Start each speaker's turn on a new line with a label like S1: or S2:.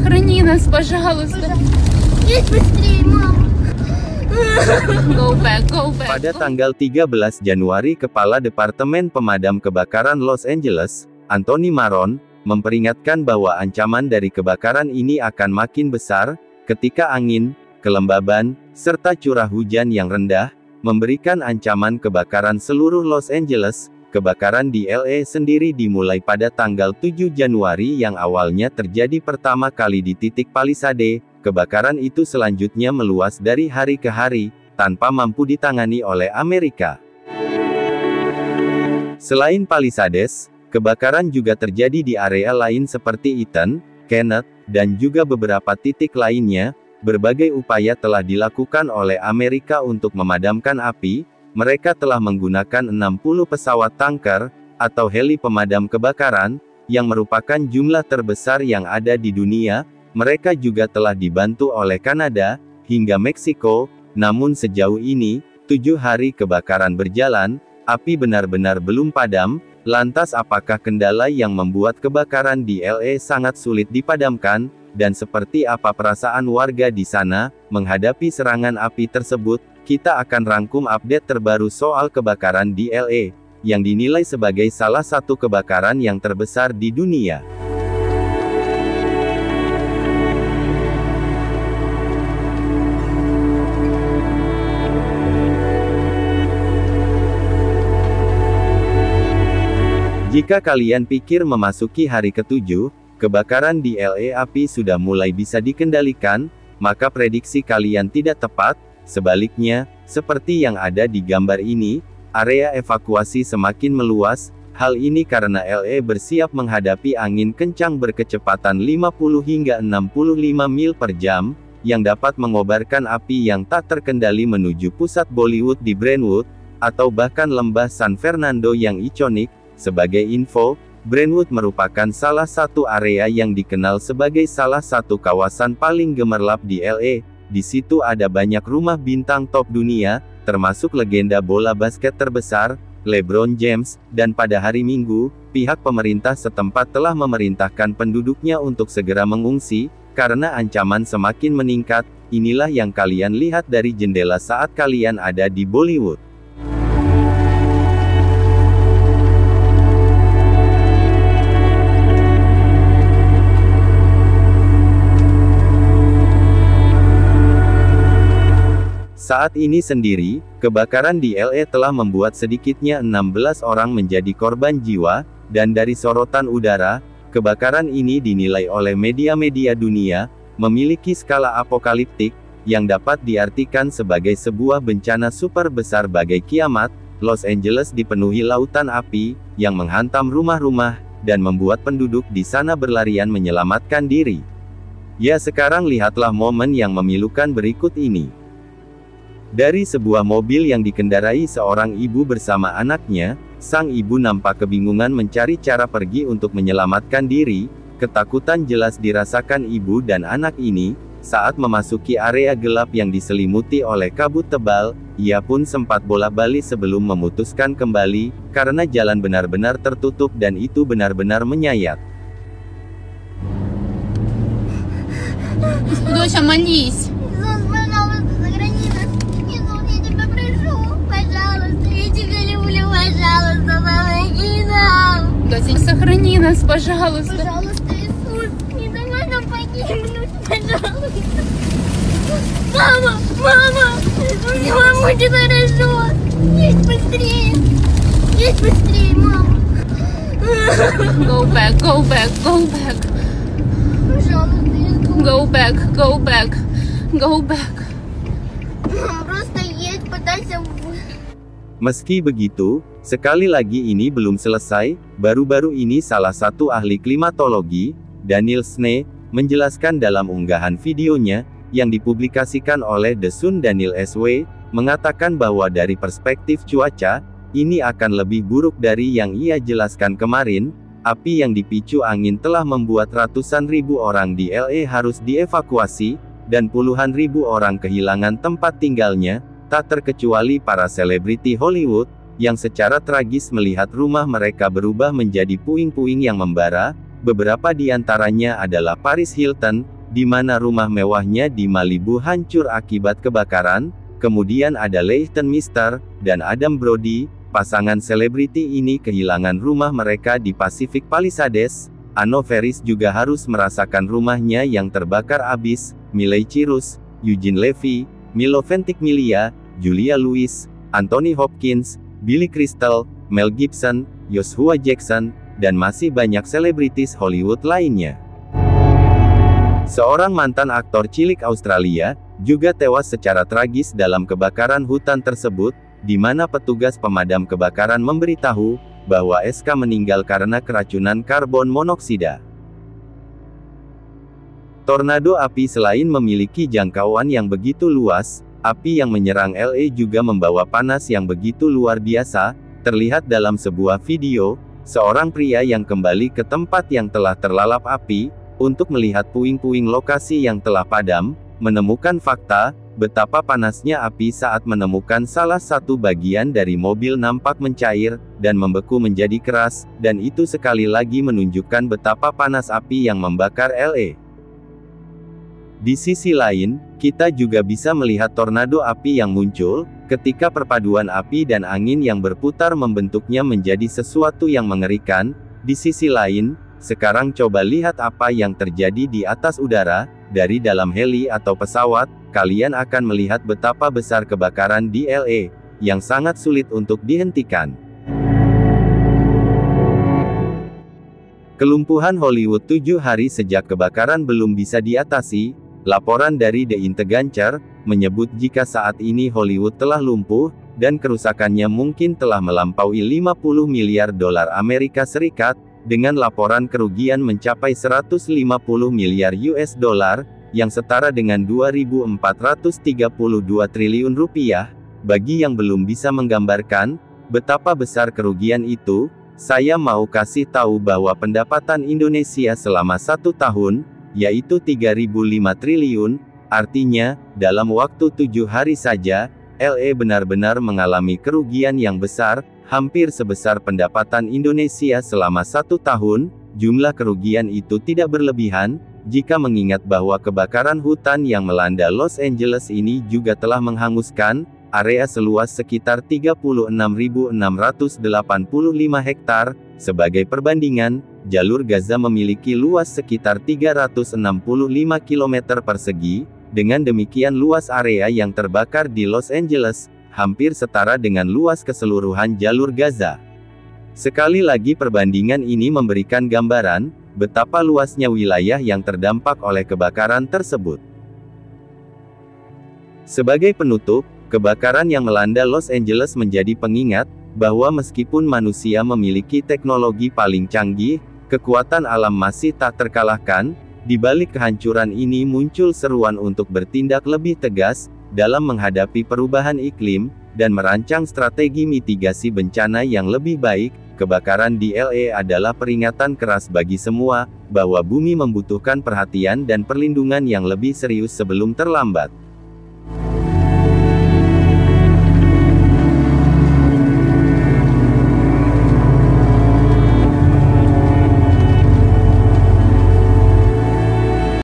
S1: сохрани нас, пожалуйста.
S2: Едь быстрее, мама.
S1: Go back, go back.
S3: Pada tanggal 13 Januari, Kepala Departemen Pemadam Kebakaran Los Angeles, Anthony Marron, memperingatkan bahwa ancaman dari kebakaran ini akan makin besar, ketika angin, kelembaban, serta curah hujan yang rendah, memberikan ancaman kebakaran seluruh Los Angeles. Kebakaran di LA sendiri dimulai pada tanggal 7 Januari yang awalnya terjadi pertama kali di titik Palisade. Kebakaran itu selanjutnya meluas dari hari ke hari, tanpa mampu ditangani oleh Amerika. Selain Palisades, kebakaran juga terjadi di area lain seperti Eaton, Kenneth, dan juga beberapa titik lainnya. Berbagai upaya telah dilakukan oleh Amerika untuk memadamkan api. Mereka telah menggunakan 60 pesawat tanker, atau heli pemadam kebakaran, yang merupakan jumlah terbesar yang ada di dunia. Mereka juga telah dibantu oleh Kanada, hingga Meksiko. Namun sejauh ini, 7 hari kebakaran berjalan, api benar-benar belum padam. Lantas apakah kendala yang membuat kebakaran di LA sangat sulit dipadamkan, dan seperti apa perasaan warga di sana, menghadapi serangan api tersebut? Kita akan rangkum update terbaru soal kebakaran di LA, yang dinilai sebagai salah satu kebakaran yang terbesar di dunia. Jika kalian pikir memasuki hari ke-7, kebakaran di LA api sudah mulai bisa dikendalikan, maka prediksi kalian tidak tepat. Sebaliknya, seperti yang ada di gambar ini, area evakuasi semakin meluas. Hal ini karena LA bersiap menghadapi angin kencang berkecepatan 50 hingga 65 mil per jam, yang dapat mengobarkan api yang tak terkendali menuju pusat Bollywood di Brentwood, atau bahkan lembah San Fernando yang ikonik. Sebagai info, Brentwood merupakan salah satu area yang dikenal sebagai salah satu kawasan paling gemerlap di LA. Di situ ada banyak rumah bintang top dunia, termasuk legenda bola basket terbesar, LeBron James, dan pada hari Minggu, pihak pemerintah setempat telah memerintahkan penduduknya untuk segera mengungsi, karena ancaman semakin meningkat. Inilah yang kalian lihat dari jendela saat kalian ada di Bollywood. Saat ini sendiri, kebakaran di LA telah membuat sedikitnya 16 orang menjadi korban jiwa, dan dari sorotan udara, kebakaran ini dinilai oleh media-media dunia, memiliki skala apokaliptik, yang dapat diartikan sebagai sebuah bencana super besar bagai kiamat. Los Angeles dipenuhi lautan api, yang menghantam rumah-rumah, dan membuat penduduk di sana berlarian menyelamatkan diri. Ya, sekarang lihatlah momen yang memilukan berikut ini. Dari sebuah mobil yang dikendarai seorang ibu bersama anaknya, sang ibu nampak kebingungan mencari cara pergi untuk menyelamatkan diri. Ketakutan jelas dirasakan ibu dan anak ini, saat memasuki area gelap yang diselimuti oleh kabut tebal. Ia pun sempat bolak-balik sebelum memutuskan kembali, karena jalan benar-benar tertutup dan itu benar-benar menyayat.
S1: Доча, молись. Доча, сохрани нас, пожалуйста.
S2: Пожалуйста, Иисус, не давай нам погибнуть, пожалуйста. Мама, мама, все будет хорошо. Едь быстрее, мама.
S1: Go back, go back, go back.
S2: Пожалуйста, Иисус.
S1: Go back, go back, go back.
S2: Просто едь, пытайся.
S3: Meski begitu, sekali lagi ini belum selesai. Baru-baru ini salah satu ahli klimatologi, Daniel Snee, menjelaskan dalam unggahan videonya, yang dipublikasikan oleh The Sun. Daniel SW, mengatakan bahwa dari perspektif cuaca, ini akan lebih buruk dari yang ia jelaskan kemarin. Api yang dipicu angin telah membuat ratusan ribu orang di LA harus dievakuasi, dan puluhan ribu orang kehilangan tempat tinggalnya. Tak terkecuali para selebriti Hollywood, yang secara tragis melihat rumah mereka berubah menjadi puing-puing yang membara. beberapa di antaranya adalah Paris Hilton, di mana rumah mewahnya di Malibu hancur akibat kebakaran, kemudian ada Leighton Meester, dan Adam Brody. Pasangan selebriti ini kehilangan rumah mereka di Pacific Palisades. Anno Faris juga harus merasakan rumahnya yang terbakar abis. Miley Cyrus, Eugene Levy, Milo Ventimiglia, Julia Louis, Anthony Hopkins, Billy Crystal, Mel Gibson, Joshua Jackson, dan masih banyak selebritis Hollywood lainnya. Seorang mantan aktor cilik Australia, juga tewas secara tragis dalam kebakaran hutan tersebut, di mana petugas pemadam kebakaran memberitahu, bahwa SK meninggal karena keracunan karbon monoksida. Tornado api selain memiliki jangkauan yang begitu luas, api yang menyerang LA juga membawa panas yang begitu luar biasa, terlihat dalam sebuah video, seorang pria yang kembali ke tempat yang telah terlalap api, untuk melihat puing-puing lokasi yang telah padam, menemukan fakta, betapa panasnya api saat menemukan salah satu bagian dari mobil nampak mencair, dan membeku menjadi keras, dan itu sekali lagi menunjukkan betapa panas api yang membakar LA. Di sisi lain, kita juga bisa melihat tornado api yang muncul, ketika perpaduan api dan angin yang berputar membentuknya menjadi sesuatu yang mengerikan. Di sisi lain, sekarang coba lihat apa yang terjadi di atas udara, dari dalam heli atau pesawat, kalian akan melihat betapa besar kebakaran di LA, yang sangat sulit untuk dihentikan. Kelumpuhan Hollywood 7 hari sejak kebakaran belum bisa diatasi. Laporan dari The Integancer menyebut jika saat ini Hollywood telah lumpuh, dan kerusakannya mungkin telah melampaui 50 miliar dolar Amerika Serikat, dengan laporan kerugian mencapai 150 miliar US dollar, yang setara dengan 2.432 triliun rupiah. Bagi yang belum bisa menggambarkan betapa besar kerugian itu, saya mau kasih tahu bahwa pendapatan Indonesia selama 1 tahun, yaitu 3.005 triliun, artinya, dalam waktu 7 hari saja, LA benar-benar mengalami kerugian yang besar, hampir sebesar pendapatan Indonesia selama 1 tahun. Jumlah kerugian itu tidak berlebihan, jika mengingat bahwa kebakaran hutan yang melanda Los Angeles ini juga telah menghanguskan area seluas sekitar 36.685 hektar. Sebagai perbandingan, jalur Gaza memiliki luas sekitar 365 km persegi. Dengan demikian luas area yang terbakar di Los Angeles, hampir setara dengan luas keseluruhan jalur Gaza. Sekali lagi perbandingan ini memberikan gambaran, betapa luasnya wilayah yang terdampak oleh kebakaran tersebut. Sebagai penutup, kebakaran yang melanda Los Angeles menjadi pengingat, bahwa meskipun manusia memiliki teknologi paling canggih, kekuatan alam masih tak terkalahkan. Di balik kehancuran ini muncul seruan untuk bertindak lebih tegas, dalam menghadapi perubahan iklim, dan merancang strategi mitigasi bencana yang lebih baik. Kebakaran di LA adalah peringatan keras bagi semua, bahwa bumi membutuhkan perhatian dan perlindungan yang lebih serius sebelum terlambat.